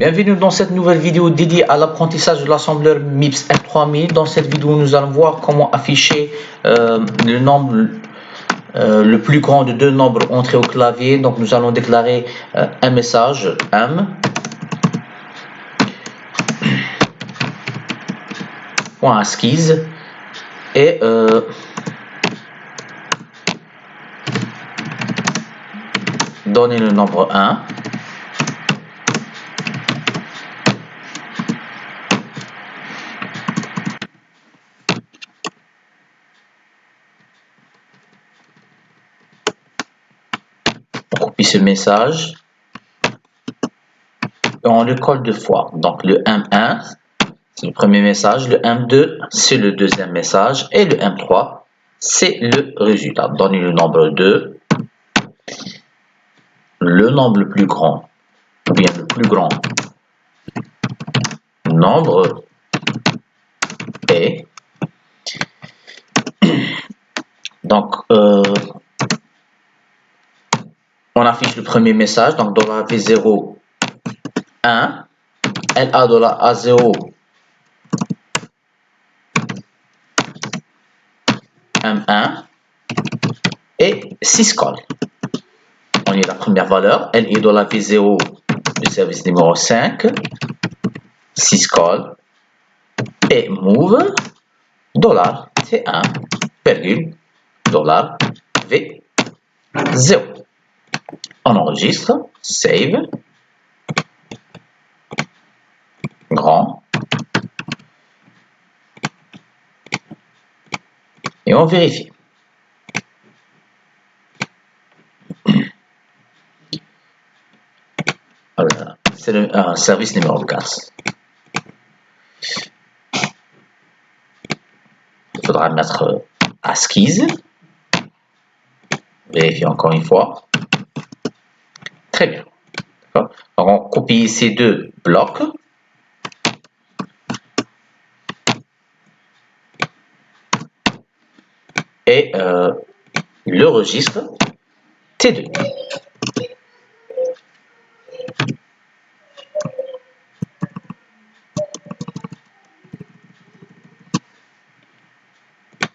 Bienvenue dans cette nouvelle vidéo dédiée à l'apprentissage de l'assembleur MIPS M3000. Dans cette vidéo, nous allons voir comment afficher le nombre le plus grand de deux nombres entrés au clavier. Donc nous allons déclarer un message M .ASCII et donner le nombre 1. On copie ce message et on le colle deux fois. Donc le M1 c'est le premier message, le M2 c'est le deuxième message et le M3 c'est le résultat. Donner le nombre 2, le nombre le plus grand ou bien le plus grand nombre est. Donc on affiche le premier message, donc $V0 1, LA $A0 M1 et syscall. On y a la première valeur, elle est $V0 du service numéro 5, syscall et move $T1, $V0. On enregistre, save, grand, et on vérifie. Voilà, c'est le service numéro 4. Il faudra mettre ASCII. Vérifier encore une fois. Très bien. Donc on copie ces deux blocs. Et le registre T2.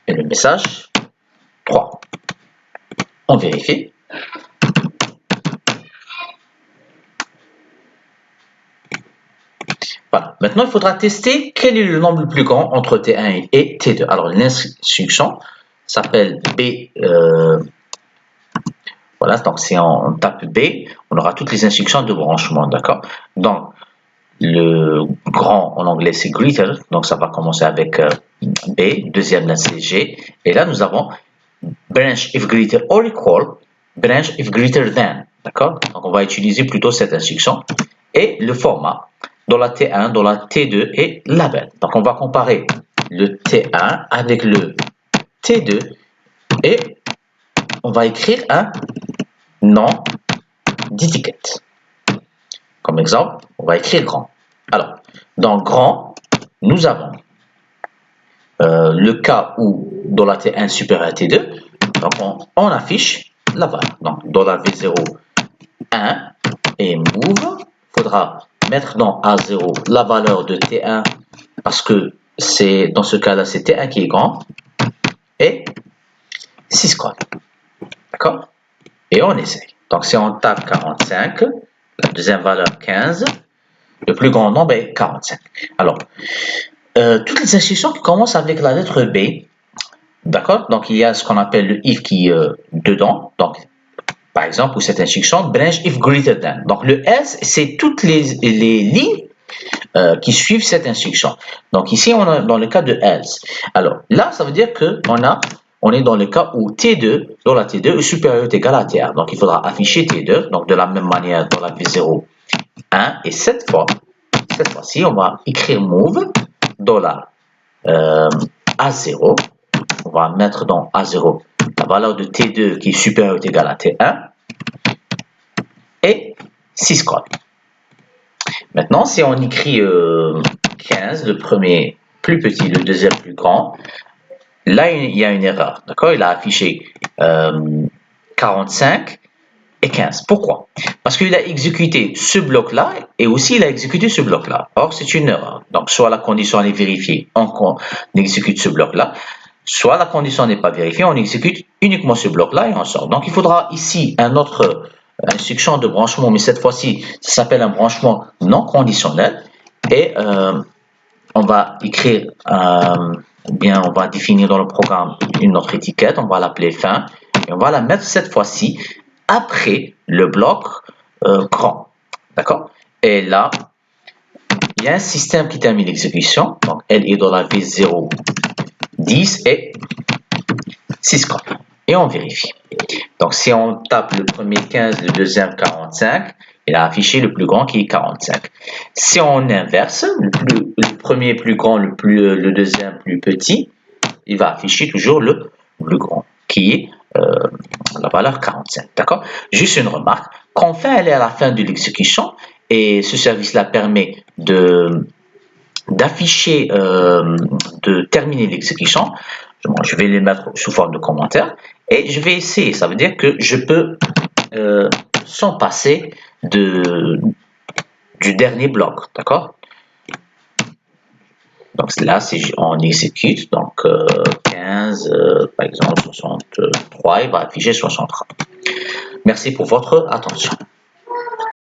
Et le message 3. On vérifie. Voilà. Maintenant, il faudra tester quel est le nombre le plus grand entre T1 et T2. Alors, l'instruction s'appelle B. Voilà, donc si on tape B, on aura toutes les instructions de branchement, d'accord? Donc, le grand en anglais c'est greater, donc ça va commencer avec B, deuxième là c'est G, et là nous avons branch if greater or equal, branch if greater than, d'accord? Donc on va utiliser plutôt cette instruction, et le format, dans la T1, dans la T2 et label. Donc on va comparer le T1 avec le T2, et on va écrire un nom d'étiquette. Comme exemple, on va écrire grand. Alors, dans grand, nous avons le cas où $ T1 supérieur à T2. Donc, on affiche la valeur. Donc, $V0 1 et move. Il faudra mettre dans A0 la valeur de T1 parce que c'est dans ce cas-là, c'est T1 qui est grand. Et syscall. D'accord? Et on essaye. Donc, si on tape 45, la deuxième valeur 15, le plus grand nombre est 45. Alors, toutes les instructions qui commencent avec la lettre B, d'accord? Donc, il y a ce qu'on appelle le if qui est dedans. Donc, par exemple, pour cette instruction, branch if greater than. Donc, le else, c'est toutes les lignes qui suivent cette instruction. Donc, ici, on est dans le cas de else. Alors, là, ça veut dire qu'on est dans le cas où T2, dans la T2 est supérieur ou égal à T1. Donc, il faudra afficher T2. Donc, de la même manière, dans la V0, 1. Et cette fois-ci, on va écrire move $A0. On va mettre dans A0 la valeur de T2 qui est supérieure ou égale à T1 et syscall. Maintenant, si on écrit 15, le premier plus petit, le deuxième plus grand, là, il y a une erreur. D'accord? Il a affiché 45 et 15. Pourquoi? Parce qu'il a exécuté ce bloc-là et aussi il a exécuté ce bloc-là. Or, c'est une erreur. Donc, soit la condition est vérifiée, on exécute ce bloc-là, soit la condition n'est pas vérifiée, on exécute uniquement ce bloc-là et on sort. Donc, il faudra ici un autre instruction de branchement, mais cette fois-ci, ça s'appelle un branchement non conditionnel. Et on va écrire, bien, on va définir dans le programme une autre étiquette, on va l'appeler fin, et on va la mettre cette fois-ci après le bloc grand. D'accord? Et là, il y a un système qui termine l'exécution. Donc, L est dans la V0, 10 et 6 et on vérifie. Donc, si on tape le premier 15, le deuxième 45, il a affiché le plus grand qui est 45. Si on inverse, le premier plus grand, le deuxième plus petit, il va afficher toujours le plus grand qui est la valeur 45. D'accord? Juste une remarque. Quand fin elle est à la fin de l'exécution et ce service-là permet d'afficher, de terminer l'exécution, je vais les mettre sous forme de commentaires et je vais essayer. Ça veut dire que je peux s'en passer du dernier bloc, d'accord? Donc là, si on exécute, donc 15, par exemple 63, il va afficher 63. Merci pour votre attention.